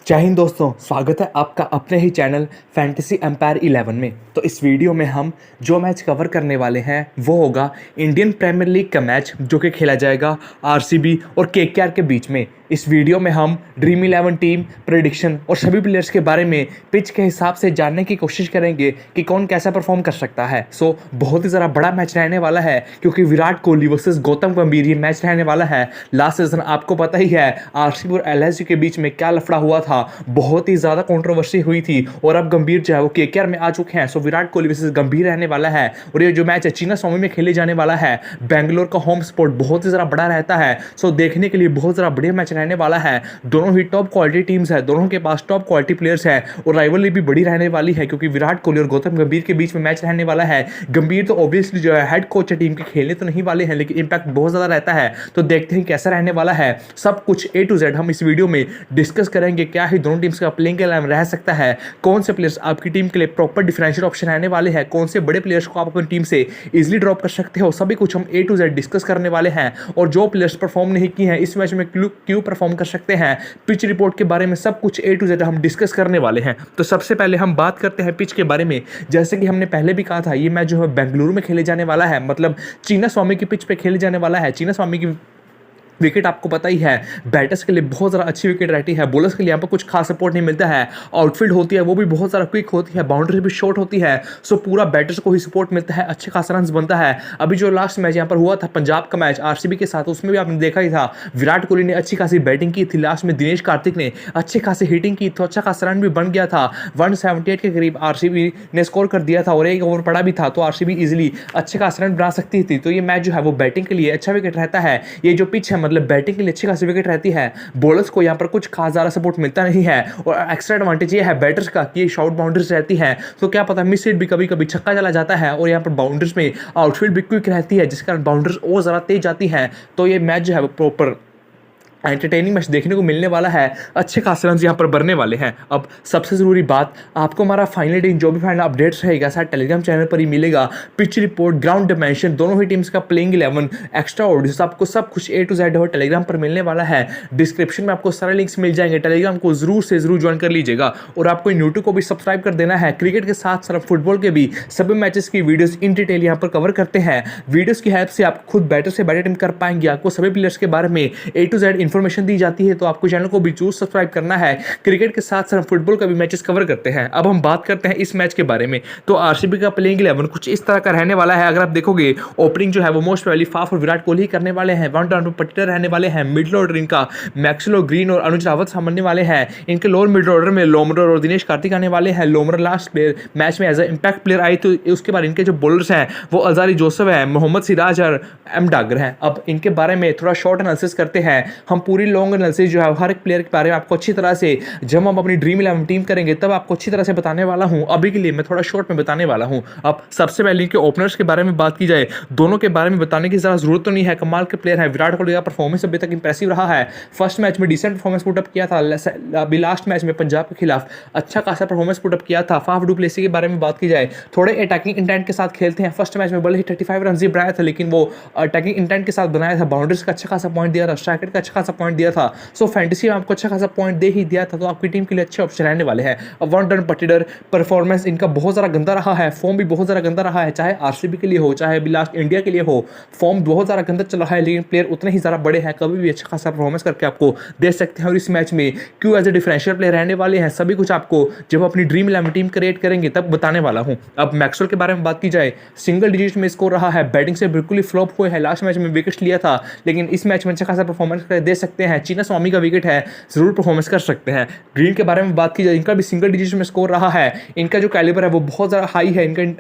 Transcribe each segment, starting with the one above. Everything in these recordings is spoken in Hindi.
जय हिंद दोस्तों, स्वागत है आपका अपने ही चैनल फैंटेसी एम्पायर 11 में। तो इस वीडियो में हम जो मैच कवर करने वाले हैं वो होगा इंडियन प्रीमियर लीग का मैच जो कि खेला जाएगा आरसीबी और केकेआर के बीच में। इस वीडियो में हम ड्रीम 11 टीम प्रेडिक्शन और सभी प्लेयर्स के बारे में पिच के हिसाब से जानने की कोशिश करेंगे कि कौन कैसा परफॉर्म कर सकता है। बहुत ही ज़रा बड़ा मैच रहने वाला है क्योंकि विराट कोहली वर्सेस गौतम गंभीर ये मैच रहने वाला है। लास्ट सीजन आपको पता ही है आरसीबी और एलएसजी के बीच में क्या लफड़ा हुआ था, बहुत ही ज़्यादा कंट्रोवर्सी हुई थी और अब गंभीर जो है वो केकेआर में आ चुके हैं। विराट कोहली वर्सेस गंभीर रहने वाला है और ये जो मैच है चिन्नास्वामी में खेले जाने वाला है। बेंगलोर का होम स्पॉट बहुत ही ज़रा बड़ा रहता है, देखने के लिए बहुत ज़रा बढ़िया मैच रहने वाला है। दोनों ही टॉप क्वालिटी टीम्स है, दोनों के पास टॉप क्वालिटी प्लेयर्स हैं और राइवलरी भी बड़ी रहने वाली है क्योंकि विराट कोहली और गौतम गंभीर के बीच में मैच रहने वाला है। गंभीर तो ऑब्वियसली जो है हेड कोच है टीम के, खेलने तो नहीं वाले हैं लेकिन इंपैक्ट बहुत ज़्यादा रहता है। तो देखते हैं कैसा रहने वाला है। सब कुछ A to Z हम इस वीडियो में डिस्कस करेंगे। क्या ही दोनों टीम्स का प्लेइंग इलेवन रह सकता है, कौन से प्लेयर्स आपकी टीम के लिए प्रॉपर डिफरेंशियल ऑप्शन रहने वाले हैं, कौन से बड़े प्लेयर्स को आप अपनी टीम से इजीली ड्रॉप कर सकते हो, सभी कुछ हम A to Z डिस्कस करने वाले हैं। और जो प्लेयर्स परफॉर्म नहीं किए हैं इस मैच में क्यों परफॉर्म कर सकते हैं, पिच रिपोर्ट के बारे में सब कुछ A to Z हम डिस्कस करने वाले हैं। तो सबसे पहले हम बात करते हैं पिच के बारे में। जैसे कि हमने पहले भी कहा था ये मैच जो है बेंगलुरु में खेले जाने वाला है, मतलब चिन्नास्वामी की पिच पे खेले जाने वाला है। चिन्नास्वामी की विकेट आपको पता ही है बैटर्स के लिए बहुत ज़्यादा अच्छी विकेट रहती है, बॉलर्स के लिए यहाँ पर कुछ खास सपोर्ट नहीं मिलता है। आउटफील्ड होती है वो भी बहुत ज़्यादा क्विक होती है, बाउंड्री भी शॉर्ट होती है, पूरा बैटर्स को ही सपोर्ट मिलता है, अच्छे खास रन बनता है। अभी जो लास्ट मैच यहाँ पर हुआ था पंजाब का मैच आरसीबी के साथ, उसमें भी आपने देखा ही था विराट कोहली ने अच्छी खासी बैटिंग की थी, लास्ट में दिनेश कार्तिक ने अच्छी खासी हिटिंग की तो अच्छा खासा रन भी बन गया था। 178 के करीब आरसीबी ने स्कोर कर दिया था और एक ओवर पड़ा भी था तो आरसीबी इजीली अच्छे खास रन बना सकती थी। तो ये मैच जो है वो बैटिंग के लिए अच्छा विकेट रहता है। ये जो पिच है मतलब बैटिंग के लिए अच्छी खासी विकेट रहती है, बॉलर्स को यहाँ पर कुछ खास ज़्यादा सपोर्ट मिलता नहीं है और एक्स्ट्रा एडवांटेज ये है बैटर्स का कि शॉर्ट बाउंड्रीज रहती है, तो क्या पता मिस हिट भी कभी कभी छक्का चला जाता है और यहाँ पर बाउंड्रीज में आउटफील्ड भी क्विक रहती है जिस कारण बाउंड्रीज और ज़्यादा तेज जाती है। तो ये मैच जो है वो प्रॉपर एंटरटेनिंग मैच देखने को मिलने वाला है, अच्छे खासे रन यहाँ पर बनने वाले हैं। अब सबसे ज़रूरी बात, आपको हमारा फाइनल डे जो भी फाइनल अपडेट्स रहेगा साथ टेलीग्राम चैनल पर ही मिलेगा। पिच रिपोर्ट, ग्राउंड डिमेंशन, दोनों ही टीम्स का प्लेइंग 11, एक्स्ट्रा ऑडियोस, आपको सब कुछ A to Z और टेलीग्राम पर मिलने वाला है। डिस्क्रिप्शन में आपको सारे लिंक्स मिल जाएंगे, टेलीग्राम को ज़रूर से ज़रूर ज्वाइन कर लीजिएगा और आपको यूट्यूब को भी सब्सक्राइब कर देना है। क्रिकेट के साथ साथ फुटबॉल के भी सभी मैचेस की वीडियोस इन डिटेल यहाँ पर कवर करते हैं। वीडियोस की हेल्प से आप खुद बैटर से बैटर टीम कर पाएंगे, आपको सभी प्लेयर्स के बारे में A to Z इन्फॉर्मेशन दी जाती है। तो आपको चैनल को भी जरूर सब्सक्राइब करना है। क्रिकेट के साथ साथ फुटबॉल का भी मैचेस कवर करते हैं। अब हम बात करते हैं इस मैच के बारे में। तो आरसीबी का प्लेइंग 11 कुछ इस तरह का रहने वाला है। अगर आप देखोगे ओपनिंग जो है वो मोस्ट प्रोबेबली फाफ और विराट कोहली करने वाले हैं, वन डाउन पर पटिटर रहने वाले हैं, मिडिल ऑर्डर इनका मैक्सवेल ग्रीन और अनुज रावत सामने वाले हैं। इनके लोअर मिडिल ऑर्डर में लोमरर और दिनेश कार्तिक आने वाले हैं। लोमरर लास्ट प्लेयर मैच में एज ए इंपैक्ट प्लेयर आई, तो उसके बाद इनके जो बॉलर्स हैं वो अजारी जोसेफ है, मोहम्मद सिराज और एम डागर हैं। अब इनके बारे में थोड़ा शॉर्ट एनालिसिस करते हैं हम। पूरी लॉन्ग एनालिसिस जो है हर एक प्लेयर के बारे में आपको अच्छी तरह से, जब हम अपनी ड्रीम 11 टीम करेंगे तब आपको अच्छी तरह से बताने वाला हूं। अभी के लिए मैं थोड़ा शॉर्ट में बताने वाला हूं। अब सबसे पहले इनके ओपनर्स के बारे में बात की जाए, दोनों के बारे में बताने की ज़्यादा जरूरत तो नहीं है, कमाल के प्लेयर है। विराट कोहली का परफॉर्मेंस अभी तक इंप्रेसिव रहा है। फर्स्ट मैच में डिसेंट परफॉर्मेंस पुटअप किया था, अभी लास्ट मैच में पंजाब के खिलाफ अच्छा खासा परफॉर्मेंस पुटअप किया था। फाफ डू प्लेसी के बारे में बात की जाए, थोड़े अटैकिंग इंटेंट के साथ खेलते हैं। फर्स्ट मैच में भले ही 35 रन ही बनाया था लेकिन वो अटैकिंग इंटेंट के साथ बनाया था, बाउंड्रीज का अच्छा खासा पॉइंट दिया था, स्ट्राइक का अच्छा खासा पॉइंट दिया था। फैंटेसी में आपको अच्छा खासा पॉइंट दे ही दिया था, तो आपकी टीम के लिए अच्छे ऑप्शन रहने वाले हैं। अब वन डन पटिडर परफॉर्मेंस इनका बहुत ज़्यादा गंदा रहा है, फॉर्म भी बहुत ज़्यादा गंदा रहा है, चाहे आरसीबी के लिए हो चाहे अभी लास्ट इंडिया के लिए हो, फॉर्म बहुत ज़्यादा गंदा चल रहा है लेकिन प्लेयर उतने ही ज़्यादा बड़े हैं, कभी भी अच्छा खासा परफॉर्मेंस करके आपको दे सकते हैं। और इस मैच में क्यों एज ए डिफरेंशियल प्लेयर रहने वाले हैं, सभी कुछ आपको जब अपनी ड्रीम 11 टीम क्रिएट करेंगे तब बताने वाला हूँ। अब मैक्सवेल के बारे में बात की जाए, सिंगल डिजिट में स्कोर रहा है, बैटिंग से बिल्कुल ही फ्लॉप हुए हैं, लास्ट मैच में विकेट लिया था लेकिन इस मैच में अच्छा खासा परफॉर्मेंस दे सकते हैं। चिन्नास्वामी का विकेट है, जरूर परफॉर्मेंस कर सकते हैं। ग्रीन के बारे में बात की जाए, इनका भी सिंगल डिजिट में स्कोर रहा है, इनका जो कैलिबर है वो बहुत ज़्यादा हाई है, इनका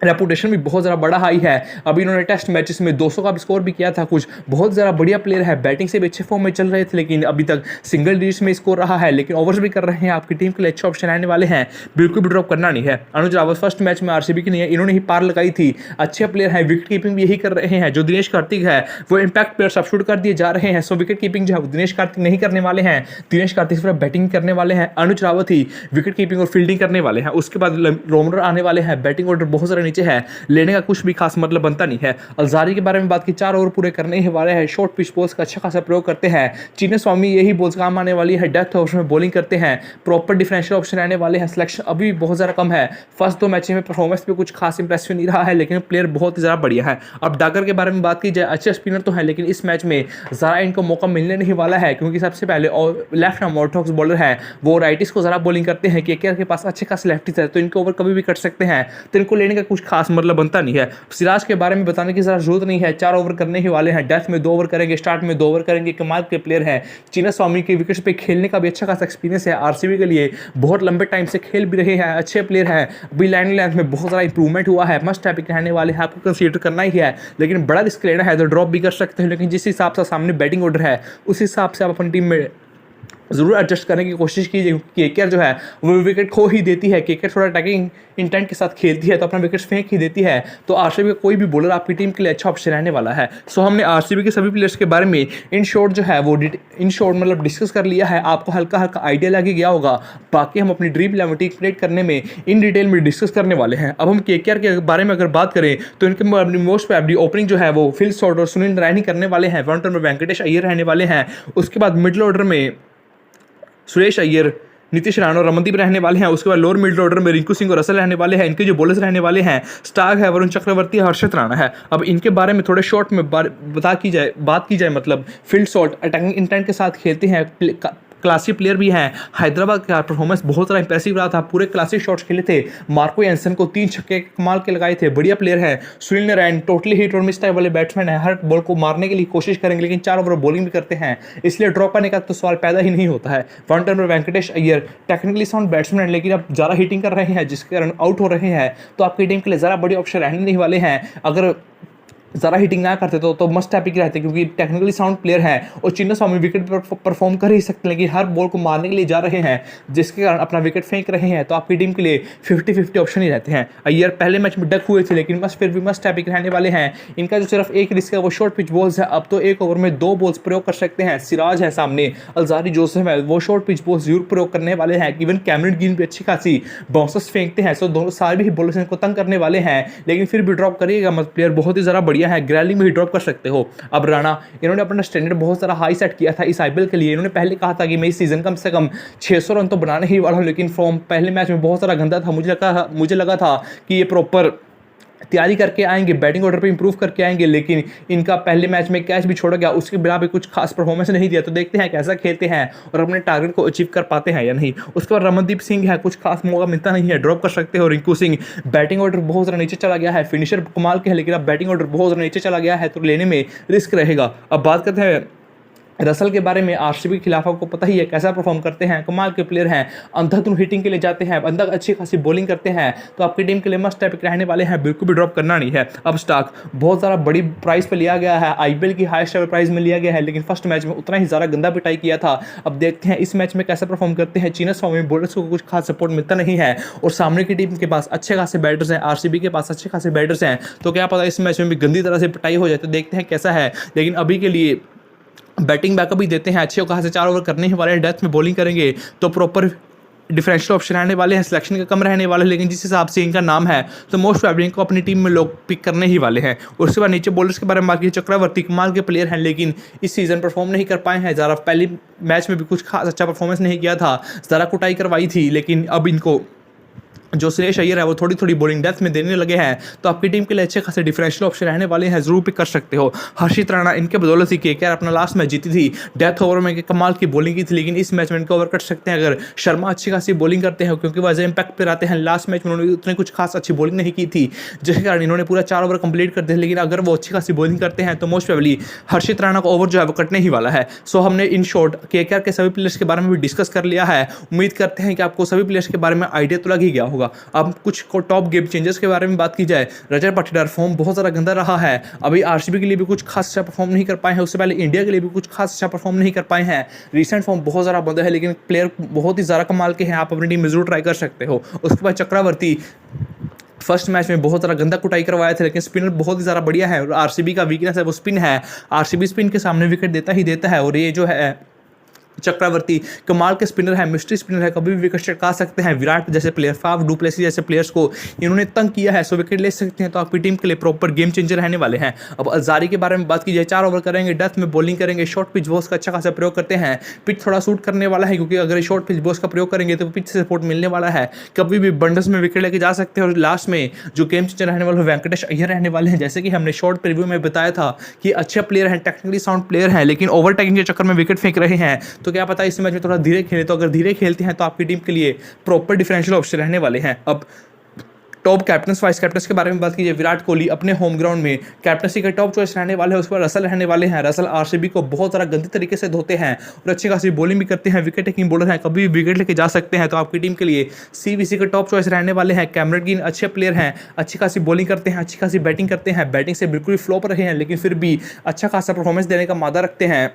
रेपुटेशन भी बहुत ज़्यादा बड़ा हाई है। अभी इन्होंने टेस्ट मैचेस में 200 का भी स्कोर भी किया था, कुछ बहुत ज़्यादा बढ़िया प्लेयर है, बैटिंग से भी अच्छे फॉर्म में चल रहे थे लेकिन अभी तक सिंगल डिजिट में स्कोर रहा है, लेकिन ओवर्स भी कर रहे हैं, आपकी टीम के लिए अच्छे ऑप्शन आने वाले हैं, बिल्कुल भी ड्रॉप करना नहीं है। अनुज रावत फर्स्ट मैच में आरसीबी की नहीं है, इन्होंने ही पार लगाई थी, अच्छे प्लेयर है, विकेट कीपिंग भी यही कर रहे हैं। जो दिनेश कार्तिक है वो इंपैक्ट प्लेयर सब्स्टिट्यूट कर दिए जा रहे हैं, विकेट कीपिंग जो है दिनेश कार्तिक नहीं करने वाले हैं, दिनेश कार्तिक सिर्फ बैटिंग करने वाले हैं, अनुज रावत ही विकेट कीपिंग और फील्डिंग करने वाले हैं। उसके बाद लोमरर आने वाले हैं, बैटिंग ऑर्डर बहुत सारे नीचे है, लेने का कुछ भी खास मतलब बनता नहीं है। अलजारी के बारे में बात की, 4 ओवर पूरे करने ही वाले हैं, शॉर्ट पिच बॉल्स का अच्छा खासा प्रयोग करते हैं। चिन्नस्वामी यही बॉल्स काम आने वाली है, डेथ ओवर्स में बॉलिंग करते हैं, प्रॉपर डिफरेंशियल ऑप्शन रहने वाले हैं। सिलेक्शन अभी बहुत ज़्यादा कम है, फर्स्ट 2 मैचें में परफॉर्मेंस भी कुछ खास इंप्रेसिव नहीं रहा है, लेकिन प्लेयर बहुत ही ज़्यादा बढ़िया है। अब डागर के बारे में बात की जाए, अच्छे स्पिनर तो है, लेकिन इस मैच में ज़रा इनको मौका मिलने नहीं वाला है, क्योंकि सबसे पहले लेफ्ट आर्म ऑर्थोडॉक्स बॉलर है, वो राइटिस को ज़रा बॉलिंग करते हैं। केकेआर के पास अच्छे खास लेफ्टिस है, तो इनको ओवर कभी भी कट सकते हैं, तो इनको लेने का कुछ खास मतलब बनता नहीं है। सिराज के बारे में बताने की ज़रा जरूरत नहीं है, 4 ओवर करने ही वाले हैं, डेथ में 2 ओवर करेंगे, स्टार्ट में 2 ओवर करेंगे, कमाल के प्लेयर है। चिन्नस्वामी के विकेट्स पे खेलने का भी अच्छा खासा एक्सपीरियंस है, आरसीबी के लिए बहुत लंबे टाइम से खेल भी रहे हैं, अच्छे प्लेयर हैं। अभी लैंडिंग लेंथ में बहुत ज़्यादा इंप्रूवमेंट हुआ है, मस्ट टैपिक रहने वाले हैं, आपको कंसीडर करना ही है, लेकिन बड़ा रिस्क लेना है तो ड्रॉप भी कर सकते हैं। लेकिन जिस हिसाब से सामने बैटिंग ऑर्डर है, उस हिसाब से आप अपनी टीम में ज़रूर एडजस्ट करने की कोशिश कीजिए, क्योंकि केकेआर जो है वो विकेट खो ही देती है। केकेआर थोड़ा अटैकिंग इंटेंट के साथ खेलती है, तो अपना विकेट फेंक ही देती है, तो आरसीबी का कोई भी बॉलर आपकी टीम के लिए अच्छा ऑप्शन रहने वाला है। सो हमने आरसीबी के सभी प्लेयर्स के बारे में इन शॉर्ट जो है वो इन शॉर्ट मतलब डिस्कस कर लिया है, आपको हल्का हल्का आइडिया लग गया होगा। बाकी हम अपनी ड्रीम 11 टीम क्रिएट करने में इन डिटेल में डिस्कस करने वाले हैं। अब हम केकेआर के बारे में अगर बात करें, तो इनके अपनी मोस्ट प्रोबेबली ओपनिंग जो है वो फिल शॉर्ट और सुनील नारायण करने वाले हैं, वन में वेंकटेश अय्यर रहने वाले हैं, उसके बाद मिडिल ऑर्डर में सुरेश अय्यर, नीतीश राणा और रमनदीप रहने वाले हैं, उसके बाद लोअर मिडिल ऑर्डर में रिंकू सिंह और रसल रहने वाले हैं। इनके जो बॉलर्स रहने वाले हैं, स्टार्क है, वरुण चक्रवर्ती, हर्षित राणा है। अब इनके बारे में थोड़े शॉर्ट में बात की जाए मतलब फील्ड शॉट अटैकिंग इंटेंट के साथ खेलते हैं, क्लासी प्लेयर भी हैं। हैदराबाद का परफॉर्मेंस बहुत ज़्यादा इंप्रेसिव रहा था, पूरे क्लासिक शॉट्स खेले थे, मार्को एंसन को 3 छक्के कमाल के लगाए थे, बढ़िया प्लेयर है। सुनील नारायण टोटली हिट और मिस टाइप वाले बैट्समैन है, हर बॉल को मारने के लिए कोशिश करेंगे, लेकिन 4 ओवर बॉलिंग भी करते हैं, इसलिए ड्रॉप करने का तो सवाल पैदा ही नहीं होता है। वन टर्न में Venkatesh Iyer technically sound batsman है, लेकिन अब ज़्यादा हिटिंग कर रहे हैं, जिसके कारण आउट हो रहे हैं, तो आपकी टीम के लिए ज़रा बड़ी ऑप्शन रहने नहीं वाले हैं। अगर ज़रा हिटिंग ना करते तो मस्ट टैपिक रहते, क्योंकि टेक्निकली साउंड प्लेयर है और चिन्नस्वामी विकेट पर परफॉर्म कर ही सकते हैं, लेकिन हर बॉल को मारने के लिए जा रहे हैं, जिसके कारण अपना विकेट फेंक रहे हैं, तो आपकी टीम के लिए 50-50 ऑप्शन ही रहते हैं। अय्यर पहले मैच में डक हुए थे, लेकिन फिर भी मस्ट टैपिक रहने वाले हैं। इनका जो सिर्फ एक रिस्क है वो शॉर्ट पिच बॉल्स है, अब तो 1 ओवर में 2 बॉल्स प्रयोग कर सकते हैं। सिराज है सामने, अलजारी जोसेफ है, वो शॉर्ट पिच बॉल्स जरूर प्रयोग करने वाले हैं। इवन कैमरन ग्रीन भी अच्छी खासी बाउंसर्स फेंकते हैं, सो दोनों सारे भी बॉलर्स इनको तंग करने वाले हैं, लेकिन फिर भी ड्रॉप करिएगा मत, प्लेयर बहुत ही ज़्यादा बढ़िया है, ग्रैलिंग में ही ड्रॉप कर सकते हो। अब राणा, इन्होंने अपना स्टैंडर्ड बहुत सारा हाई सेट किया था इस आईपीएल के लिए। इन्होंने पहले कहा था कि मैं इस सीजन कम से कम 600 रन तो बनाने ही वाला हूं, लेकिन फॉर्म पहले मैच में बहुत सारा गंदा था। मुझे लगा था कि ये प्रॉपर तैयारी करके आएंगे, बैटिंग ऑर्डर पे इंप्रूव करके आएंगे, लेकिन इनका पहले मैच में कैच भी छोड़ा गया, उसके बिना भी कुछ खास परफॉर्मेंस नहीं दिया। तो देखते हैं कैसा खेलते हैं और अपने टारगेट को अचीव कर पाते हैं या नहीं। उसके बाद रमनदीप सिंह है, कुछ खास मौका मिलता नहीं है, ड्रॉप कर सकते हो। रिंकू सिंह, बैटिंग ऑर्डर बहुत ज़्यादा नीचे चला गया है, फिनिशर कमाल के है, लेकिन अब बैटिंग ऑर्डर बहुत ज़्यादा नीचे चला गया है, तो लेने में रिस्क रहेगा। अब बात करते हैं रसल के बारे में। आरसीबी के खिलाफ आपको पता ही है कैसा परफॉर्म करते हैं, कमाल के प्लेयर हैं, अंधाधुन हिटिंग के लिए जाते हैं, अंदर अच्छी खासी बॉलिंग करते हैं, तो आपकी टीम के लिए मस्ट टैपिक रहने वाले हैं, बिल्कुल भी ड्रॉप करना नहीं है। अब स्टार्क बहुत ज़्यादा बड़ी प्राइस पे लिया गया है, आईपीएल की हाईएस्ट एवर प्राइस में लिया गया है, लेकिन फर्स्ट मैच में उतना ही ज़्यादा गंदा पिटाई किया था। अब देखते हैं इस मैच में कैसे परफॉर्म करते हैं। चिन्नस्वामी बॉलर्स को कुछ खास सपोर्ट मिलता नहीं है और सामने की टीम के पास अच्छे खासे बैटर्स हैं, आरसीबी के पास अच्छे खासे बैटर्स हैं, तो क्या पता इस मैच में भी गंदी तरह से पिटाई हो जाए, तो देखते हैं कैसा है। लेकिन अभी के लिए बैटिंग बैकअप भी देते हैं, अच्छे खासे 4 ओवर करने ही वाले हैं, डेथ में बॉलिंग करेंगे तो प्रॉपर डिफरेंशियल ऑप्शन रहने वाले हैं, सिलेक्शन का कम रहने वाले हैं, लेकिन जिस हिसाब से इनका नाम है तो मोस्ट प्रोबेबली को अपनी टीम में लोग पिक करने ही वाले हैं। उसके बाद नीचे बॉलर्स के बारे में बात की, चक्रवर्ती कमाल के प्लेयर हैं, लेकिन इस सीज़न परफॉर्म नहीं कर पाए हैं। ज़रा पहली मैच में भी कुछ खास अच्छा परफॉर्मेंस नहीं किया था, ज़रा कुटाई करवाई थी, लेकिन अब इनको जो सुरेश अय्यर है वो थोड़ी थोड़ी बॉलिंग डेथ में देने लगे हैं, तो आपकी टीम के लिए अच्छे खासे डिफरेंशियल ऑप्शन रहने वाले हैं, जरूर पिक कर सकते हो। हर्षित राणा, इनके बदौलत ही केकेआर अपना लास्ट मैच जीती थी, डेथ ओवर में कमाल की बॉलिंग की थी, लेकिन इस मैच में इनको ओवर कर सकते हैं अगर शर्मा अच्छी खासी बॉलिंग करते हैं, क्योंकि वह इम्पैक्ट पर आते हैं। लास्ट मैच में उन्होंने उतने कुछ खास अच्छी बॉलिंग नहीं की थी, जिसके कारण इन्होंने पूरा 4 ओवर कंप्लीट कर दिया, लेकिन अगर वो अच्छी खासी बॉलिंग करते हैं तो मोस्ट प्रोबेबली हर्षित राणा का ओवर जो है वो कटने ही वाला है। सो हमने इन शॉर्ट केकेआर के सभी प्लेयर्स के बारे में भी डिस्कस कर लिया है। उम्मीद करते हैं कि आपको सभी प्लेयर्स के बारे में आइडिया तो लग ही गया होगा। अब कुछ को टॉप गेम चेंजर्स के बारे में बात की जाए, रजत पाटीदार फॉर्म बहुत ज़्यादा गंदा रहा है, अभी आरसीबी के लिए भी कुछ खास अच्छा परफॉर्म नहीं कर पाए हैं, उससे पहले इंडिया के लिए भी कुछ खास अच्छा परफॉर्म नहीं कर पाए हैं। रिसेंट फॉर्म बहुत ज़्यादा बंद है, लेकिन प्लेयर बहुत ही ज़्यादा कमाल के हैं, आप अपनी टीम में जरूर ट्राई कर सकते हो। उसके बाद चक्रवर्ती, फर्स्ट मैच में बहुत ज़्यादा गंदा कुटाई करवाया था, लेकिन स्पिनर बहुत ही ज़्यादा बढ़िया है और आरसीबी का वीकनेस है वो स्पिन है, आरसीबी स्पिन के सामने विकेट देता ही देता है, और ये जो है चक्रवर्ती कमाल के स्पिनर है, मिस्ट्री स्पिनर है, कभी भी विकेट चटका सकते हैं। विराट जैसे प्लेयर, फाफ डुप्लेसी जैसे प्लेयर्स को इन्होंने तंग किया है, 100 विकेट ले सकते हैं, तो आपकी टीम के लिए प्रॉपर गेम चेंजर रहने वाले हैं। अब अजारी के बारे में बात की जाए, 4 ओवर करेंगे, डेथ में बॉलिंग करेंगे, शॉर्ट पिच बॉल्स का अच्छा खासा प्रयोग करते हैं। पिच थोड़ा सूट करने वाला है, क्योंकि अगर शॉर्ट पिच बॉल्स का प्रयोग करेंगे तो पिच से सपोर्ट मिलने वाला है, कभी भी बंडल्स में विकेट लेके जा सकते हैं। और लास्ट में जो गेम चेंजर रहने वाले वेंकटेश अय्यर रहने वाले हैं। जैसे कि हमने शॉर्ट प्रीव्यू में बताया था कि अच्छे प्लेयर हैं, टेक्निकली साउंड प्लेयर हैं, लेकिन ओवरटेकिंग के चक्कर में विकेट फेंक रहे हैं, तो क्या पता इस मैच में थोड़ा धीरे खेले। तो अगर धीरे खेलते हैं तो आपकी टीम के लिए प्रॉपर डिफरेंशियल ऑप्शन रहने वाले हैं। अब टॉप कैप्टन वाइस कैप्टन के बारे में बात कीजिए, विराट कोहली अपने होम ग्राउंड में कैप्टनसी के टॉप चॉइस रहने वाले हैं। उसके बाद रसल रहने वाले हैं। रसल आरसीबी को बहुत ज़्यादा गंदी तरीके से धोते हैं और अच्छी खासी बॉलिंग भी करते हैं, विकेट टेकिंग बॉलर हैं, कभी भी विकेट लेके जा सकते हैं। तो आपकी टीम के लिए सीवीसी के टॉप चॉइस रहने वाले हैं। कैमरन ग्रीन अच्छे प्लेयर हैं, अच्छी खासी बॉलिंग करते हैं, अच्छी खासी बैटिंग करते हैं, बैटिंग से बिल्कुल फ्लॉप रहे हैं, लेकिन फिर भी अच्छा खासा परफॉर्मेंस देने का मादा रखते हैं,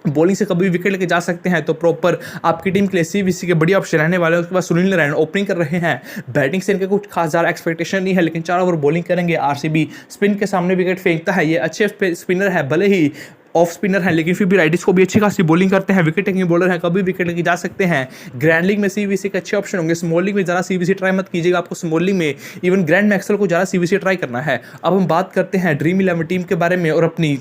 बॉलिंग से कभी भी विकेट लेके जा सकते हैं। तो प्रॉपर आपकी टीम के लिए सीवीसी के बढ़िया ऑप्शन रहने वाले हैं। उसके बाद सुनील नारायण ओपनिंग कर रहे हैं, बैटिंग से इनके कुछ खास ज़्यादा एक्सपेक्टेशन नहीं है, लेकिन 4 ओवर बॉलिंग करेंगे। आरसीबी स्पिन के सामने विकेट फेंकता है, ये अच्छे स्पिनर है, भले ही ऑफ स्पिनर है, लेकिन फिर भी राइडिस को भी अच्छी खासी बॉलिंग करते हैं, विकेट टेकिंग बॉलर है, कभी विकेट लेके जा सकते हैं। ग्रैंड लीग में सीवीसी के अच्छे ऑप्शन होंगे। स्मॉल लीग में ज़्यादा सीवीसी ट्राई मत कीजिएगा, आपको स्मॉल लीग में इवन ग्रैंड मैक्सवेल को ज़्यादा सीवीसी ट्राई करना है। अब हम बात करते हैं ड्रीम 11 टीम के बारे में और अपनी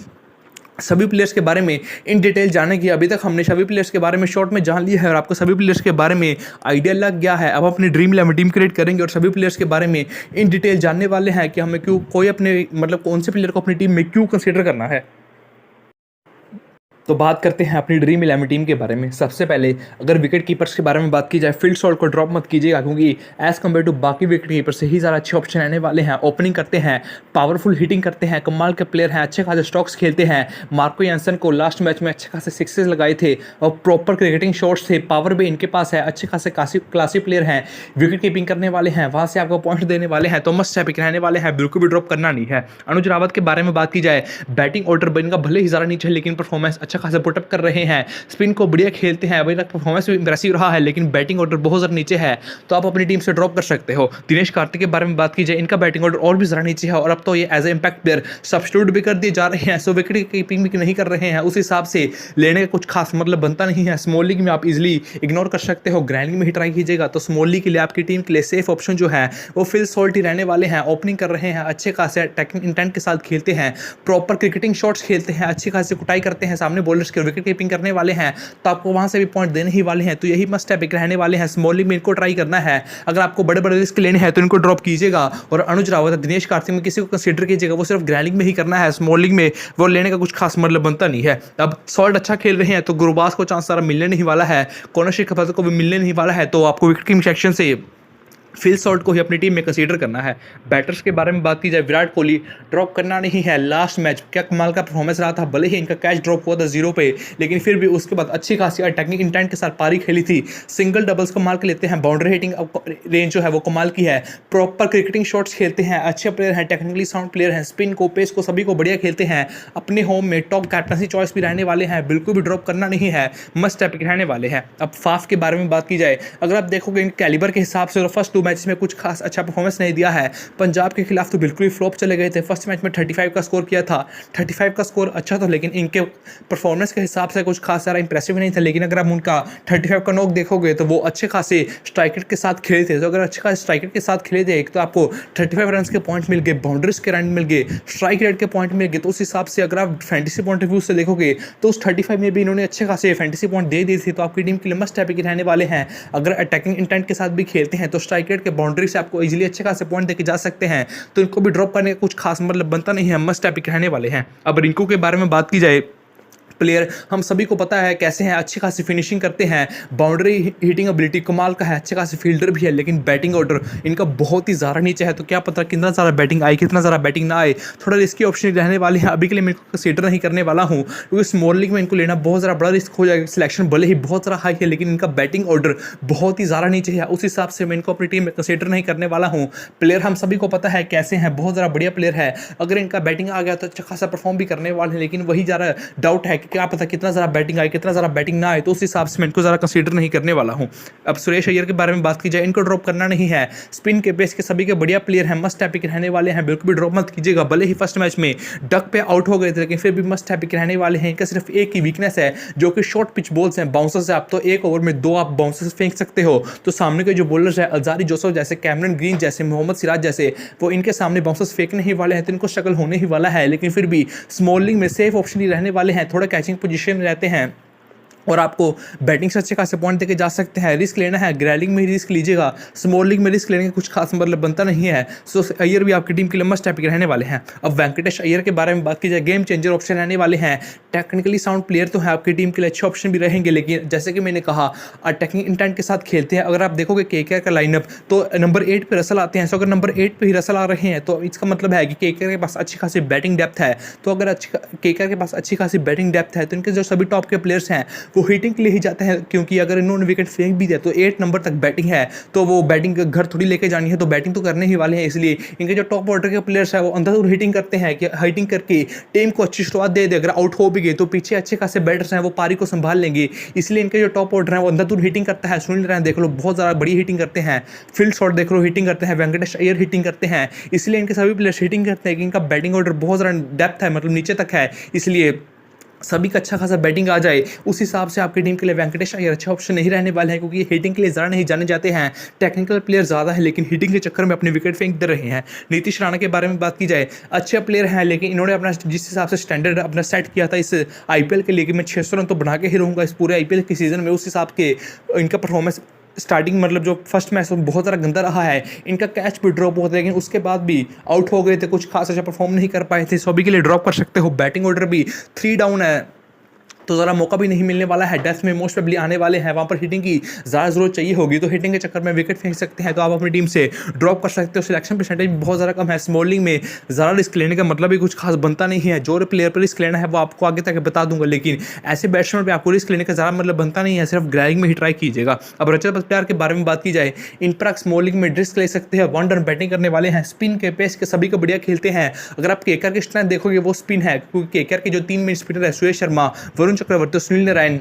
सभी प्लेयर्स के बारे में इन डिटेल जानने की। अभी तक हमने सभी प्लेयर्स के बारे में शॉर्ट में जान लिया है और आपको सभी प्लेयर्स के बारे में आइडिया लग गया है। अब अपनी ड्रीम 11 टीम क्रिएट करेंगे और सभी प्लेयर्स के बारे में इन डिटेल जानने वाले हैं कि हमें क्यों कोई अपने मतलब कौन से प्लेयर को अपनी टीम में क्यों कंसीडर करना है। तो बात करते हैं अपनी ड्रीम 11 टीम के बारे में। सबसे पहले अगर विकेट कीपर्स के बारे में बात की जाए, फील्ड सॉल्ट को ड्रॉप मत कीजिएगा, क्योंकि एज़ कम्पेयर टू बाकी विकेट कीपर से ही ज़्यादा अच्छे ऑप्शन रहने वाले हैं। ओपनिंग करते हैं, पावरफुल हिटिंग करते हैं, कमाल के प्लेयर हैं, अच्छे खासे स्ट्रोक्स खेलते हैं। मार्को यानसन को लास्ट मैच में अच्छे खासे सिक्सेस लगाए थे और प्रॉपर क्रिकेटिंग शॉट्स थे, पावर भी इनके पास है, अच्छे खासे क्लासी प्लेयर हैं, विकेट कीपिंग करने वाले हैं, वहाँ से आपको पॉइंट देने वाले हैं, तो मस्ट पिक रहने वाले हैं, बिल्कुल भी ड्रॉप करना नहीं है। अनुज रावत के बारे में बात की जाए, बैटिंग ऑर्डर इनका भले ही ज़्यादा नीचे है, लेकिन परफॉर्मेंस अच्छा खासा पुटअप कर रहे हैं, स्पिन को बढ़िया खेलते हैं, अभी तक परफॉर्मेंस भी इंप्रेसिव रहा है, लेकिन बैटिंग ऑर्डर बहुत ज़्यादा नीचे है, तो आप अपनी टीम से ड्रॉप कर सकते हो। दिनेश कार्तिक के बारे में बात की जाए, इनका बैटिंग ऑर्डर और भी ज़्यादा नीचे है और अब तो ये as a impact player substitute भी कर दिए जा रहे हैं, सो विकेट कीपिंग भी नहीं कर रहे हैं, उस हिसाब से लेने का कुछ खास मतलब बनता नहीं है। स्मॉल लीग में आप इजिली इग्नोर कर सकते हो, ग्रैंड लीग में ही ट्राई कीजिएगा। तो स्मॉल लीग के लिए आपकी टीम के लिए सेफ ऑप्शन जो है वो फिल सॉल्ट ही रहने वाले हैं। ओपनिंग कर रहे हैं, अच्छे खासे अटैकिंग इंटेंट के साथ खेलते हैं, प्रॉपर क्रिकेटिंग शॉट्स खेलते हैं, अच्छी खासी कुटाई करते हैं सामने बॉलर्स के, विकेट कीपिंग करने वाले हैं, तो आपको वहां से भी पॉइंट देने ही वाले हैं। तो यही मस्ट पिक रहने वाले हैं। स्मॉल लीग में इनको ट्राई करना है, अगर आपको बड़े बड़े रिस्क लेने हैं तो इनको ड्रॉप कीजिएगा। और अनुज रावत, दिनेश कार्तिक में किसी को कंसीडर कीजिएगा, वो सिर्फ ग्रैंड लीग में ही करना है, स्मॉल लीग में वो लेने का कुछ खास मतलब बनता नहीं है। अब सॉल्ट अच्छा खेल रहे हैं तो गुरबाज को चांस सारा मिलने नहीं वाला है, कॉर्नरशिप को भी मिलने नहीं वाला है, तो आपको विकेट कीपिंग सेक्शन से फिल सॉल्ट को ही अपनी टीम में कंसीडर करना है। बैटर्स के बारे में बात की जाए, विराट कोहली ड्रॉप करना नहीं है। लास्ट मैच क्या कमाल का परफॉर्मेंस रहा था, भले ही इनका कैच ड्रॉप हुआ था 0 पे, लेकिन फिर भी उसके बाद अच्छी खासी अटैकिंग इंटेंट के साथ पारी खेली थी, सिंगल डबल्स कमाल के लेते हैं, बाउंड्री हिटिंग रेंज जो है वो कमाल की है, प्रॉपर क्रिकेटिंग शॉट्स खेलते हैं, अच्छे प्लेयर हैं, टेक्निकली साउंड प्लेयर हैं, स्पिन को पेस को सभी को बढ़िया खेलते हैं, अपने होम में टॉप कैप्टनसी चॉइस भी रहने वाले हैं, बिल्कुल भी ड्रॉप करना नहीं है, मस्ट पिक रहने वाले हैं। अब फाफ के बारे में बात की जाए, अगर आप देखोगे इन कैलिबर के हिसाब से फर्स्ट 2 मैचेस में कुछ खास अच्छा परफॉर्मेंस नहीं दिया है। पंजाब के खिलाफ तो बिल्कुल ही फ्लॉप चले गए थे, फर्स्ट मैच में 35 का स्कोर किया था, 35 का स्कोर अच्छा था, लेकिन इनके परफॉर्मेंस के हिसाब से कुछ खास सारा इंप्रेसिव नहीं था। लेकिन अगर आप उनका 35 का नॉक देखोगे तो वो अच्छे खासे स्ट्राइकर के साथ खेले थे, तो अगर अच्छे खासे स्ट्राइकर के साथ खेले थे तो आपको 35 रन के पॉइंट मिल गए, बाउंड्रीज के रन मिल गए, स्ट्राइक रेट के पॉइंट मिल गए, तो उस हिसाब से अगर आप फैंटेसी पॉइंट ऑफ व्यू से देखोगे तो उस 35 में भी इन्होंने अच्छे खासे फैंटेसी पॉइंट दे दिए थे, तो आपकी टीम के लिए मस्ट हैवी के रहने वाले हैं। अगर अटैकिंग इंटेंट के साथ भी खेलते हैं तो स्ट्राइक रेट के बाउंड्री से आपको इजीली अच्छे खासे पॉइंट देके जा सकते हैं, तो इनको भी ड्रॉप करने का कुछ खास मतलब बनता नहीं है, मस्ट पिक रहने वाले हैं। अब रिंकू के बारे में बात की जाए, प्लेयर हम सभी को पता है कैसे हैं, अच्छी खासी फिनिशिंग करते हैं, बाउंड्री हिटिंग एबिलिटी कमाल का है, अच्छे खासे फील्डर भी है, लेकिन बैटिंग ऑर्डर इनका बहुत ही ज़्यादा नीचे है, तो क्या पता कितना ज़्यादा बैटिंग आए कितना ज़्यादा बैटिंग ना आए, थोड़ा रिस्की ऑप्शन रहने वाले हैं। अभी के लिए मैं इनको कंसीडर नहीं करने वाला हूँ, क्योंकि स्मॉल लीग में इनको लेना बहुत ज़्यादा बड़ा रिस्क हो जाएगा। सिलेक्शन भले ही बहुत ज़्यादा हाई है, लेकिन इनका बैटिंग ऑर्डर बहुत ही ज़्यादा नीचे है, उस हिसाब से मैं इनको अपनी टीम में कंसीडर नहीं करने वाला हूँ। प्लेयर हम सभी को पता है कैसे हैं, बहुत ज़्यादा बढ़िया प्लेयर है, अगर इनका बैटिंग आ गया तो अच्छा खासा परफॉर्म भी करने वाले हैं, लेकिन वही ज़्यादा डाउट है कि क्या पता कितना ज़्यादा बैटिंग आए, कितना ज़्यादा बैटिंग ना आए, तो उस हिसाब से मैं इनको ज़्यादा कंसीडर नहीं करने वाला हूँ। अब सुरेश अय्यर के बारे में बात की जाए, इनको ड्रॉप करना नहीं है। स्पिन के पेस के सभी के बढ़िया प्लेयर हैं, मस्ट हैव पिक रहने वाले हैं, बिल्कुल भी ड्रॉप मत कीजिएगा। भले ही फर्स्ट मैच में डक पे आउट हो गए थे, लेकिन फिर भी मस्ट हैव पिक रहने वाले हैं। इनका सिर्फ एक ही वीकनेस है जो कि शॉर्ट पिच बॉल्स हैं, बाउंसर्स है। आप तो एक ओवर में 2 आप बाउंसर्स फेंक सकते हो, तो सामने के जो बॉलर्स है अल्जारी जोसेफ जैसे, कैमरन ग्रीन जैसे, मोहम्मद सिराज जैसे, वो इनके सामने बाउंसर्स फेंकने ही वाले हैं, तो इनको स्ट्रगल होने ही वाला है। लेकिन फिर भी स्मॉलिंग में सेफ ऑप्शन ही रहने वाले हैं, थोड़ा कैचिंग पोजीशन में रहते हैं और आपको बैटिंग से अच्छे खासे पॉइंट देके जा सकते हैं। रिस्क लेना है, ग्रैलिंग में ही रिस्क लीजिएगा, स्मॉल लीग में रिस्क लेने का कुछ खास मतलब बनता नहीं है। सो अय्यर भी आपकी टीम के लिए मस्ट हैव पिक रहने वाले हैं। अब वेंकटेश अय्यर के बारे में बात की जाए, गेम चेंजर ऑप्शन रहने वाले हैं। टेक्निकली साउंड प्लेयर तो है, आपकी टीम के लिए अच्छे ऑप्शन भी रहेंगे, लेकिन जैसे कि मैंने कहा टेक्निक इंटेंट के साथ खेलते हैं। अगर आप देखोगे केकेआर का लाइनअप, तो नंबर 8 पे रसल आते हैं। सो अगर नंबर 8 पे ही रसल आ रहे हैं, तो इसका मतलब है कि केकेआर के पास अच्छी खासी बैटिंग डेप्थ है। तो अगर केकेआर के पास अच्छी खासी बैटिंग डेप्थ है, तो इनके जो सभी टॉप के प्लेयर्स हैं वो हिटिंग के लिए ही जाते हैं, क्योंकि अगर इन्होंने विकेट फेंक भी दिया तो 8 नंबर तक बैटिंग है, तो वो बैटिंग घर थोड़ी लेके जानी है, तो बैटिंग तो करने ही वाले हैं। इसलिए इनके जो टॉप ऑर्डर के प्लेयर्स हैं वो अंदर हिटिंग करते हैं, कि हिटिंग करके टीम को अच्छी शुरुआत दे दे। अगर आउट हो भी गए तो पीछे अच्छे खासे बैटर्स हैं, वो पारी को संभाल लेंगे। इसलिए इनके जो टॉप ऑर्डर है वो अंदर दूर हिटिंग करता है। सुनील नारायण देख लो, बहुत ज़्यादा बड़ी हिटिंग करते हैं। फील्ड शॉट देख लो, हिटिंग करते हैं। वेंकटेश अय्यर हिटिंग करते हैं। इसलिए इनके सभी प्लेयर्स हिटिंग करते हैं कि इनका बैटिंग ऑर्डर बहुत ज़्यादा डेप्थ है, मतलब नीचे तक है। इसलिए सभी का अच्छा खासा बैटिंग आ जाए, उस हिसाब से आपकी टीम के लिए वेंकटेश अय्यर अच्छा ऑप्शन नहीं रहने वाले हैं, क्योंकि हिटिंग के लिए ज़्यादा नहीं जाने जाते हैं। टेक्निकल प्लेयर ज़्यादा है, लेकिन हिटिंग के चक्कर में अपने विकेट फेंक दे रहे हैं। नीतीश राणा के बारे में बात की जाए, अच्छे प्लेयर हैं, लेकिन इन्होंने अपना जिस हिसाब से स्टैंडर्ड अपना सेट किया था इस आईपीएल के लिए कि मैं 600 रन तो बना के ही रहूँगा इस पूरे आईपीएल के सीज़न में, उस हिसाब के इनका परफॉर्मेंस स्टार्टिंग मतलब जो फर्स्ट मैच बहुत ज़्यादा गंदा रहा है। इनका कैच भी ड्रॉप होता है, लेकिन उसके बाद भी आउट हो गए थे, कुछ खास अच्छा परफॉर्म नहीं कर पाए थे। सभी के लिए ड्रॉप कर सकते हो। बैटिंग ऑर्डर भी 3 डाउन है, तो ज़रा मौका भी नहीं मिलने वाला है। डेथ में मोस्ट प्रोबेबली आने वाले हैं, वहाँ पर हिटिंग की ज़्यादा ज़रूरत चाहिए होगी, तो हिटिंग के चक्कर में विकेट फेंक सकते हैं, तो आप अपनी टीम से ड्रॉप कर सकते हो। सिलेक्शन परसेंटेज बहुत ज़्यादा कम है। स्मॉलिंग में ज़्यादा रिस्क लेने का मतलब भी कुछ खास बनता नहीं है। जो प्लेयर पर रिस्क लेना है वो आपको आगे तक बता दूंगा, लेकिन ऐसे बैट्समैन पर आपको रिस्क लेने का ज़्यादा मतलब बनता नहीं है, सिर्फ ग्रैलिंग में ही ट्राई कीजिएगा। अब रजत पाटीदार के बारे में बात की जाए, इन पर स्मॉलिंग में रिस्क ले सकते हैं। 1 रन बैटिंग करने वाले हैं, स्पिन के पेस के सभी को बढ़िया खेलते हैं। अगर आप केकेआर की स्ट्रेंथ देखोगे वो स्पिन है, क्योंकि केकेआर के जो 3 मेन स्पिनर है, सुरेश शर्मा, वरुण चक्रवर्ती, सुनील नारायण,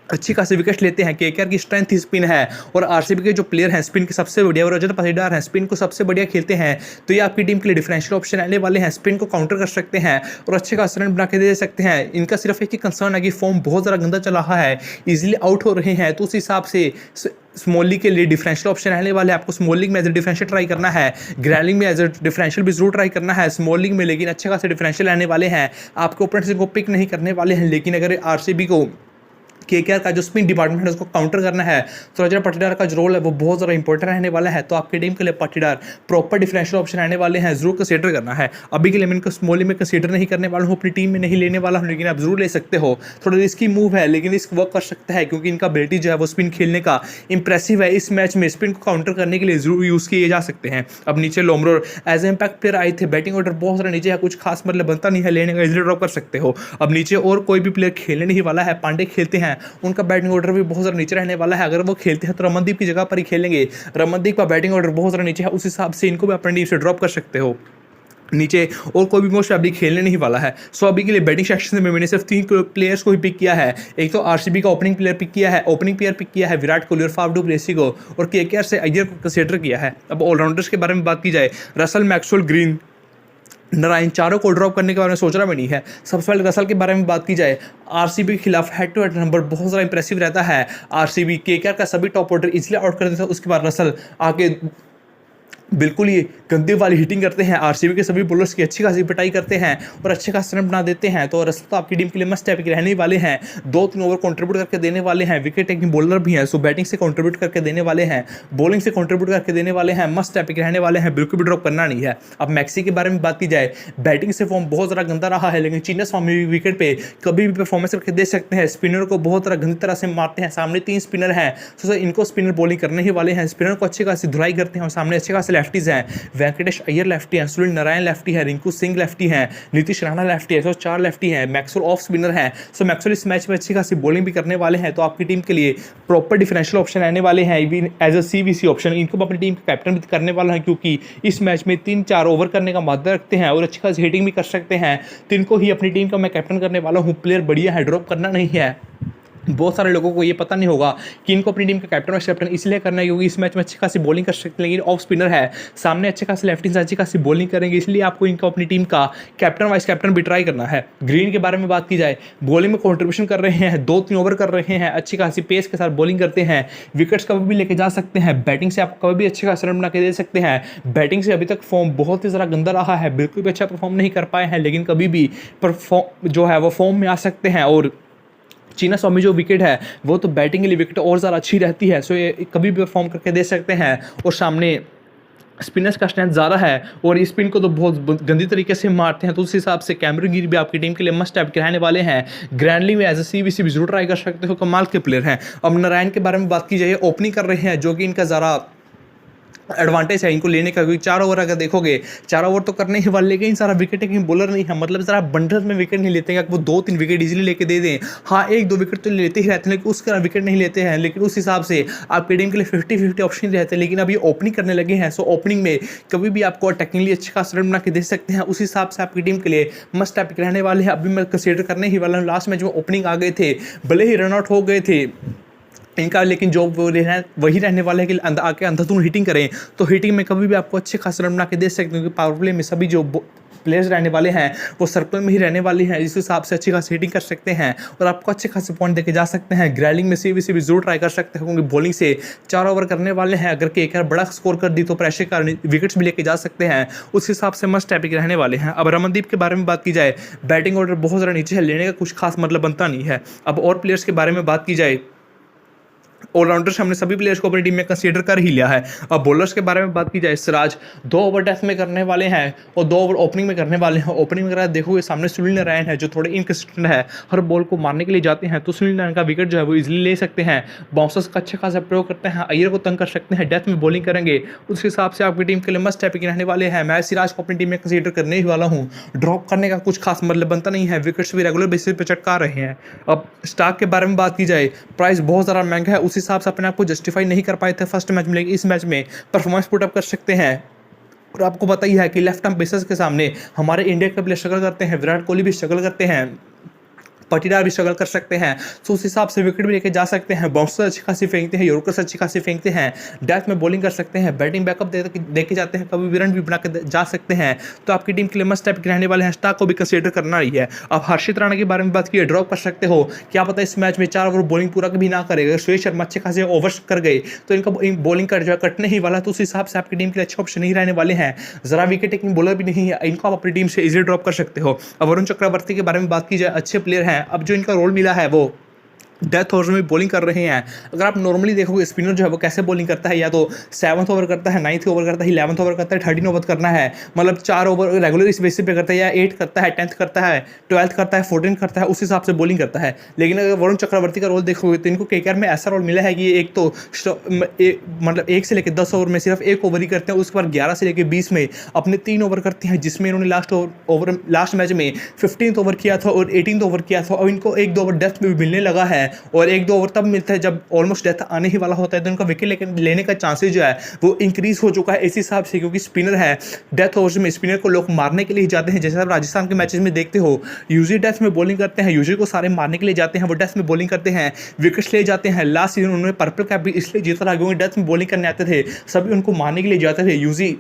अच्छी खासी विकेट लेते हैं। केकेआर की स्ट्रेंथ ही स्पिन है, और आरसीबी के जो प्लेयर हैं स्पिन के सबसे बढ़िया, और रजत पाटीदार हैं स्पिन को सबसे बढ़िया खेलते हैं। तो ये आपकी टीम के लिए डिफरेंशियल ऑप्शन आने वाले हैं, स्पिन को काउंटर कर सकते हैं और अच्छे खासे रन बना के दे सकते हैं। इनका सिर्फ एक ही कंसर्न है कि फॉर्म बहुत ज़्यादा गंदा चल रहा है, इजीली आउट हो रहे हैं, तो उस हिसाब से स्मॉल लीग के लिए डिफरेंशियल ऑप्शन रहने वाले हैं। आपको स्मॉल लीग में एज ए डिफरेंशियल ट्राई करना है, ग्रैलिंग में एज ए डिफरेंशियल भी जरूर ट्राई करना है स्मॉल लीग में, लेकिन अच्छे खासे डिफरेंशियल रहने वाले हैं। आपके ओपोनेंट्स को पिक नहीं करने वाले हैं, लेकिन अगर आरसीबी को केकेआर का जो स्पिन डिपार्टमेंट है उसको काउंटर करना है, तो रजत पाटीदार का जो रोल है वो बहुत ज़्यादा इंपॉर्टेंट रहने वाला है। तो आपकी टीम के लिए पाटीदार प्रॉपर डिफरेंशियल ऑप्शन रहने वाले हैं, जरूर कंसीडर करना है। अभी के लिए मैं इनको स्मॉली में कंसीडर नहीं करने वाला हूँ, अपनी टीम में नहीं लेने वाला हूँ, लेकिन आप जरूर ले सकते हो। थोड़ा रिस्की मूव है, लेकिन रिस्क वर्क कर सकता है, क्योंकि इनका एबिलिटी जो है वो स्पिन खेलने का इंप्रेसिव है। इस मैच में स्पिन को काउंटर करने के लिए जरूर यूज़ किए जा सकते हैं। अब नीचे Lomror as a impact player आए थे, बैटिंग ऑर्डर बहुत सारा नीचे है, कुछ खास मतलब बनता नहीं है, लेने का इजीली ड्रॉप कर सकते हो। अब नीचे और कोई भी प्लेयर खेलने नहीं वाला है, पांडे खेलते हैं, उनका बैटिंग ऑर्डर भी बहुत ज़्यादा नीचे रहने वाला है। अगर वो खेलते हैं तो रमनदीप की जगह पर ही खेलेंगे, रमनदीप का बैटिंग ऑर्डर बहुत ज़्यादा नीचे है, उस हिसाब से इनको भी अपनी टीम से ड्रॉप कर सकते हो। नीचे और कोई भी मोस्ट अभी खेलने नहीं वाला है। सो अभी के लिए बैटिंग सेक्शन में मैंने सिर्फ 3 प्लेयर्स को ही पिक किया है। एक तो आरसीबी का ओपनिंग प्लेयर पिक किया है विराट कोहली और फाफ डू प्लेसी को, और केकेआर से अय्यर को कंसीडर किया है। अब ऑलराउंडर्स के बारे में बात की जाए, रसल, मैक्सवेल, ग्रीन, नारायण, चारों को ड्रॉप करने के बारे में सोच रहा भी नहीं है। सबसे पहले रसल के बारे में बात की जाए, आरसीबी के खिलाफ हेड टू हेड नंबर बहुत ज़्यादा इंप्रेसिव रहता है। आरसीबी केकेआर का सभी टॉप ऑर्डर इसलिए आउट कर देता है, उसके बाद रसल आके बिल्कुल ही गंदे वाली हिटिंग करते हैं, आरसीबी के सभी बॉलर्स की अच्छी खासी पिटाई करते हैं और अच्छे खासे रन बना देते हैं। तो रसल तो आपकी टीम के लिए मस्ट हैव रहने वाले हैं, 2-3 ओवर कंट्रीब्यूट करके देने वाले हैं, विकेट टेकिंग बॉलर भी हैं, सो बैटिंग से कंट्रीब्यूट करके देने वाले हैं, बॉलिंग से कंट्रीब्यूट करके देने वाले हैं, मस्ट हैव रहने वाले हैं, बिल्कुल भी ड्रॉप करना नहीं है। अब मैक्सी के बारे में बात की जाए, बैटिंग से फॉर्म बहुत ज़्यादा गंदा रहा है, लेकिन चीना स्वामी विकेट पे कभी भी परफॉर्मेंस करके दे सकते हैं। स्पिनर को बहुत ज़्यादा गंदी तरह से मारते हैं, सामने 3 स्पिनर हैं, तो इनको स्पिनर बॉलिंग करने ही वाले हैं। स्पिनर को अच्छी खासी धुलाई करते हैं और सामने अच्छे खासे लेफ्टीज़ हैं, वेंकटेश अय्यर लेफ्टी हैं, सुनील नारायण लेफ्टी है, रिंकू सिंह लेफ्टी हैं, नीतीश राणा लेफ्टी है, सो 4 लेफ्टी हैं, मैक्सवेल ऑफ स्पिनर हैं। सो मैक्सवेल इस मैच में अच्छी खासी बॉलिंग भी करने वाले हैं, तो आपकी टीम के लिए प्रॉपर डिफरेंशियल ऑप्शन रहने वाले हैं, even as a CVC option. इनको अपनी टीम का कैप्टन भी करने वाला है, क्योंकि इस मैच में 3-4 ओवर करने का मादा रखते हैं और अच्छी खासी हिटिंग भी कर सकते हैं, तो इनको ही अपनी टीम का मैं कैप्टन करने वाला हूँ। प्लेयर बढ़िया है, ड्रॉप करना नहीं है। बहुत सारे लोगों को ये पता नहीं होगा कि इनको अपनी टीम का कैप्टन और कैप्टन इसलिए करना है क्योंकि इस मैच में अच्छी खासी बॉलिंग कर सकते हैं, लेकिन ऑफ स्पिनर है, सामने अच्छे खासी लेफ्टी से अच्छी खासी बॉलिंग करेंगे, इसलिए आपको इनको अपनी टीम का कैप्टन वाइस कैप्टन भी ट्राई करना है। ग्रीन के बारे में बात की जाए, बॉलिंग में कॉन्ट्रीब्यूशन कर रहे हैं, 2-3 ओवर कर रहे हैं, अच्छी खासी पेस के साथ बॉलिंग करते हैं, विकेट्स कभी भी लेके जा सकते हैं, बैटिंग से आप कभी भी अच्छे खासे रन बना के दे सकते हैं। बैटिंग से अभी तक फॉर्म बहुत ही ज़रा गंदा रहा है, बिल्कुल भी अच्छा परफॉर्म नहीं कर पाए हैं, लेकिन कभी भी परफॉर्म जो है वो फॉर्म में आ सकते हैं। और चीना स्वामी जो विकेट है वो तो बैटिंग के लिए विकेट और ज़्यादा अच्छी रहती है, सो ये कभी भी परफॉर्म करके दे सकते हैं। और सामने स्पिनर्स का स्ट्रेंथ ज़्यादा है और स्पिन को तो बहुत गंदी तरीके से मारते हैं, तो उस हिसाब से कैमरन गिर भी आपकी टीम के लिए मस्ट टाइप के रहने वाले हैं। ग्रैंडली में एज ए CVC भी जरूर ट्राई कर सकते हो, कमाल के प्लेयर हैं। अब नारायण के बारे में बात की जाए, ओपनिंग कर रहे हैं, जो कि इनका ज़रा एडवांटेज है इनको लेने का, क्योंकि 4 ओवर अगर देखोगे 4 ओवर तो करने ही वाले, लेकिन सारा विकेट टेकिंग बॉलर नहीं है, मतलब ज़रा बंडल में विकेट नहीं लेते हैं कि वो 2-3 विकेट इजीली लेके दे दें। हाँ 1-2 विकेट तो लेते ही रहते हैं, लेकिन उसका विकेट नहीं लेते हैं, लेकिन उस हिसाब से आपकी टीम के लिए 50-50 ऑप्शन रहते हैं। लेकिन अभी ओपनिंग करने लगे हैं, सो ओपनिंग में कभी भी आपको टेक्निकली अच्छी खास रन बना के दे सकते हैं, उस हिसाब से आपकी टीम के लिए मस्ट टाइप रहने वाले हैं। अभी मैं कंसीडर करने ही वाला हूँ, लास्ट मैच में ओपनिंग आ गए थे, भले ही रन आउट हो गए थे इनका, लेकिन जो वही रहने वाला है कि आके अंधाधुंध हिटिंग करें, तो हिटिंग में कभी भी आपको अच्छे खास रन बना के दे सकते हैं, क्योंकि पावर प्ले में सभी जो प्लेयर्स रहने वाले हैं वो सर्कल में ही रहने वाले हैं, इस हिसाब से अच्छी खासी हिटिंग कर सकते हैं और आपको अच्छे खासे पॉइंट देके जा सकते हैं। ग्रैलिंग में CVC भी जरूर ट्राई कर सकते हैं, क्योंकि बॉलिंग से 4 ओवर करने वाले हैं, अगर KKR बड़ा स्कोर कर दी तो प्रेशर का विकेट्स भी लेके जा सकते हैं, उस हिसाब से मस्ट टैपिक रहने वाले हैं। अब रमनदीप के बारे में बात की जाए, बैटिंग ऑर्डर बहुत ज़्यादा नीचे है, लेने का कुछ खास मतलब बनता नहीं है। अब और प्लेयर्स के बारे में बात की जाए, ऑलराउंडर्स हमने सभी प्लेयर्स को अपनी टीम में कंसीडर कर ही लिया है। अब बॉलर्स के बारे में बात की जाए, सिराज 2 ओवर डेथ में करने वाले हैं और 2 ओवर ओपनिंग में करने वाले हैं। ओपनिंग में अगर देखोगे सामने सुनील नारायण है जो थोड़े इनकंसिस्टेंट है, हर बॉल को मारने के लिए जाते हैं, तो सुनील नारायण का विकेट जो है वो इजीली ले सकते हैं। बाउंसर्स का अच्छा खासा प्रयोग करते हैं, अय्यर को तंग कर सकते हैं, डेथ में बॉलिंग करेंगे, उस हिसाब से आपकी टीम के लिए मस्ट टैपिक रहने वाले हैं। मैं सिराज को अपनी टीम में कंसीडर करने ही वाला हूँ, ड्रॉप करने का कुछ खास मतलब बनता नहीं है, विकेट्स भी रेगुलर बेसिस पर चटका रहे हैं। अब स्टार्क के बारे में बात की जाए, प्राइस बहुत ज़्यादा महंगा है, उस हिसाब से अपने आप को जस्टिफाई नहीं कर पाए थे फर्स्ट मैच में, लेकिन इस मैच में परफॉर्मेंस पुट अप कर सकते हैं। और आपको पता ही है कि लेफ्ट आर्म पेसर्स के सामने हमारे इंडिया के प्लेयर स्ट्रगल करते हैं, विराट कोहली भी स्ट्रगल करते हैं, पाटीदार भी स्ट्रगल कर सकते हैं, तो उस हिसाब से विकेट भी लेके जा सकते हैं। बाउंसर अच्छी खासी फेंकते हैं, यॉर्कर्स अच्छी खासी फेंकते हैं, डेथ में बॉलिंग कर सकते हैं, बैटिंग बैकअप दे के जाते हैं, कभी रन भी बना के जा सकते हैं, तो आपकी टीम के लिए मस्ट टाइप के रहने वाले हैं। स्टार्क को भी कंसीडर करना ही है। अब हर्षित राणा के बारे में बात की, ड्रॉप कर सकते हो, क्या पता इस मैच में 4 ओवर बॉलिंग पूरा कभी ना करेगा, सुरेश शर्मा अच्छे खासे ओवर्स कर गए तो इनका बॉलिंग कर जो कटने ही वाला, तो उस हिसाब से आपकी टीम के लिए अच्छे ऑप्शन नहीं रहने वाले हैं। जरा विकेट टेकिंग बॉलर भी नहीं है, इनको आप अपनी टीम से इजीली ड्रॉप कर सकते हो। अब वरुण चक्रवर्ती के बारे में बात की जाए, अच्छे प्लेयर हैं, अब जो इनका रोल मिला है वो डेथ ओवर्स में बॉलिंग कर रहे हैं। अगर आप नॉर्मली देखोगे स्पिनर जो है वो कैसे बॉलिंग करता है, या तो 7th ओवर करता है, 9th ओवर करता है, 11th ओवर करता है, 13 ओवर करना है, मतलब 4 ओवर रेगुलर इस बेसिस पे करता है, या 8 करता है, 10th करता है, 12th करता है, 14 करता है, उस हिसाब से बॉलिंग करता है। लेकिन अगर वरुण चक्रवर्ती का रोल देखोगे तो इनको KKR में ऐसा रोल मिला है कि एक तो मतलब 1 से लेकर 10 ओवर में सिर्फ 1 ओवर ही करते हैं, उसके बाद 11 से लेकर 20 में अपने 3 ओवर करते हैं, जिसमें इन्होंने लास्ट मैच में 15th ओवर किया था और 18th ओवर किया था। और इनको 1-2 ओवर डेथ में भी मिलने लगा है, और 1-2 ओवर तब मिलता है जब ऑलमोस्ट डेथ आने ही वाला होता है, तो उनका विकेट लेने का चांसेस जो है वो इंक्रीज हो चुका है इस हिसाब से, क्योंकि स्पिनर है, डेथ ओवर्स में स्पिनर को लोग मारने के लिए जाते हैं। जैसे आप राजस्थान के मैचेस में देखते हो, यूजली डेथ में बॉलिंग करते हैं, यूजली को सारे मारने के लिए जाते हैं, वो डेथ में बॉलिंग करते हैं, विकेट्स ले जाते हैं। लास्ट सीजन उन्होंने पर्पल कैप भी इसलिए जीता था क्योंकि डेथ में बॉलिंग करने आते थे, सभी उनको मारने के लिए जाते थे, यूजली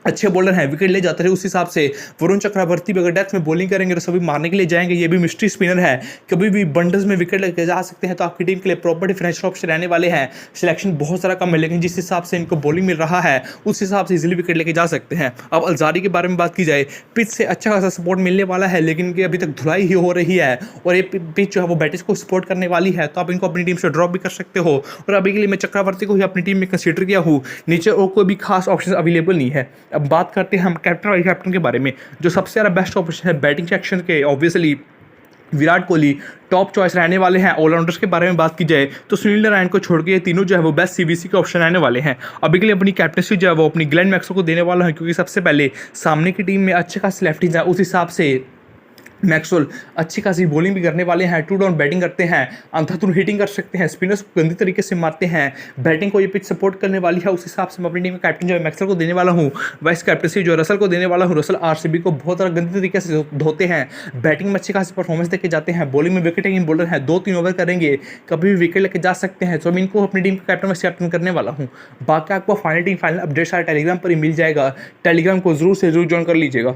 अच्छे बॉलर हैं, विकेट ले जाते थे। उस हिसाब से वरुण चक्रवर्ती भी अगर डेथ में बॉलिंग करेंगे तो सभी मारने के लिए जाएंगे, ये भी मिस्ट्री स्पिनर है, कभी भी बंडल्स में विकेट लेके जा सकते हैं, तो आपकी टीम के लिए प्रॉपर डिफरेंशियल ऑप्शन रहने वाले हैं। सिलेक्शन बहुत सारा कम है, लेकिन जिस हिसाब से इनको बॉलिंग मिल रहा है उस हिसाब से इजीली विकेट लेके जा सकते हैं। अब अलजारी के बारे में बात की जाए, पिच से अच्छा खासा सपोर्ट मिलने वाला है, लेकिन इनकी अभी तक धुलाई ही हो रही है, और ये पिच जो है वो बैटिंग को सपोर्ट करने वाली है, तो आप इनको अपनी टीम से ड्रॉप भी कर सकते हो। और अभी के लिए मैं चक्रवर्ती को ही अपनी टीम में कंसीडर किया हूँ, नीचे और कोई भी खास ऑप्शन अवेलेबल नहीं है। अब बात करते हैं हम कैप्टन वाइस कैप्टन के बारे में, जो सबसे ज़्यादा बेस्ट ऑप्शन है बैटिंग सेक्शन के, obviously Virat Kohli top choice रहने वाले हैं। ऑलराउंडर्स के बारे में बात की जाए तो सुनील नारायण को छोड़ के ये तीनों जो है वो बेस्ट सीबीसी के ऑप्शन रहने वाले हैं। अभी के लिए अपनी कैप्टनसी जो है वो अपनी ग्लेन मैक्सवेल को देने वाला है, क्योंकि सबसे पहले सामने की टीम में अच्छे खासे लेफ्टीज हैं, उस हिसाब से मैक्सवेल अच्छी खासी बॉलिंग भी करने वाले हैं, टू डाउन बैटिंग करते हैं, अंधाधुन हिटिंग कर सकते हैं, स्पिनर्स को गंदी तरीके से मारते हैं, बैटिंग को ये पिच सपोर्ट करने वाली है। उस हिसाब से मैं अपनी टीम का कैप्टन जो है मैक्सवेल को देने वाला हूँ। वाइस कैप्टनसी जो रसल को देने वाला हूँ। रसल आरसीबी को बहुत ज़्यादा गंदी तरीके से धोते हैं, बैटिंग में अच्छी खासी परफॉर्मेंस देके जाते हैं, बॉलिंग में विकेट टेकिंग बॉलर है, 2-3 ओवर करेंगे, कभी भी विकेट लेके जा सकते हैं। तो मैं इनको अपनी टीम का कैप्टन करने वाला हूँ। बाकी आपको फाइनल टीम फाइनल अपडेट सारा टेलीग्राम पर ही मिल जाएगा, टेलीग्राम को जरूर से जरूर ज्वाइन कर लीजिएगा।